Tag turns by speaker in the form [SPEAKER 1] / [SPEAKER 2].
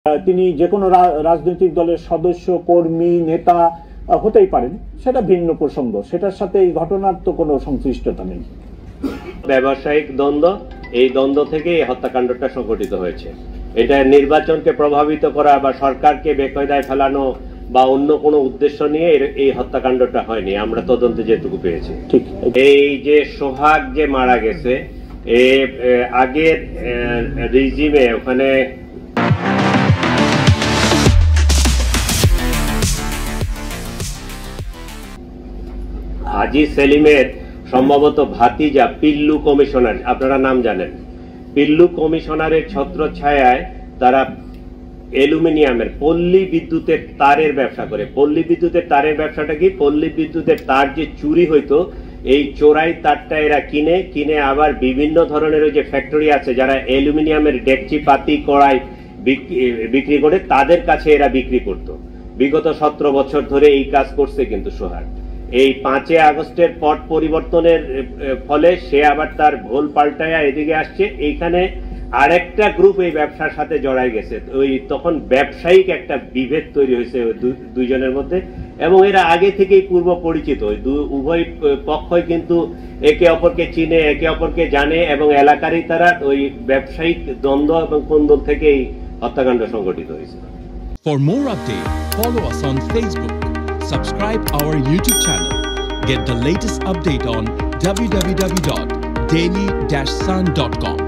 [SPEAKER 1] তিনি যে কোনো রাজনৈতিক দলের সদস্য, কর্মী, নেতা হতেই পারেন, সেটা ভিন্ন প্রসঙ্গ। সেটার সাথে এই ঘটনার তো কোনো সংশ্লিষ্টতা নেই।
[SPEAKER 2] ব্যবসায়িক দ্বন্দ্ব, এই দ্বন্দ্ব থেকে এই হত্যাকাণ্ডটা সংঘটিত হয়েছে। এটা নির্বাচনকে প্রভাবিত করা বা সরকারকে বেকায়দায় ফেলানো বা অন্য কোনো উদ্দেশ্য নিয়ে এই হত্যাকাণ্ডটা হয়নি, আমরা তদন্তে যেটুকু পেয়েছি।
[SPEAKER 1] ঠিক।
[SPEAKER 2] এই যে সোহাগ যে মারা গেছে, আগের রিজিমে ওখানে হাজী সেলিমের সম্ভবত ভাতিজা পিল্লু কমিশনার, আপনারা নাম জানেন, পিল্লু কমিশনারের ছত্রছায়ায় তারা অ্যালুমিনিয়ামের পল্লী বিদ্যুতের তারের ব্যবসা করে। পল্লী বিদ্যুতের তারের ব্যবসাটা কি? পল্লী বিদ্যুতের তার যে চুরি হইতো, এই চোরাই তারটা এরা কিনে আবার বিভিন্ন ধরনের ওই যে ফ্যাক্টরি আছে যারা অ্যালুমিনিয়ামের ডেকচি, পাতি, কড়াই বিক্রি করে, তাদের কাছে এরা বিক্রি করত। বিগত 17 বছর ধরে এই কাজ করছে কিন্তু সোহাগ। এই 5 আগস্টের পট পরিবর্তনের ফলে সে আবার তার ভোল পাল্টায়া এদিকে আসছে। এইখানে আরেকটা গ্রুপ এই ব্যবসার সাথে জড়াই গেছে। ওই তখন ব্যবসায়িক একটা বিভেদ তৈরি হয়েছে দুইজনের মধ্যে, এবং এরা আগে থেকেই পূর্ব পরিচিত। উভয় পক্ষই কিন্তু একে অপরকে চিনে, একে অপরকে জানে, এবং এলাকারই তারা ওই ব্যবসায়িক দ্বন্দ্ব এবং কোন্দল থেকেই হত্যাকাণ্ড সংঘটিত হয়েছে।
[SPEAKER 3] For more updates, follow us on Facebook. Subscribe our YouTube channel. Get the latest update on www.daily-sun.com.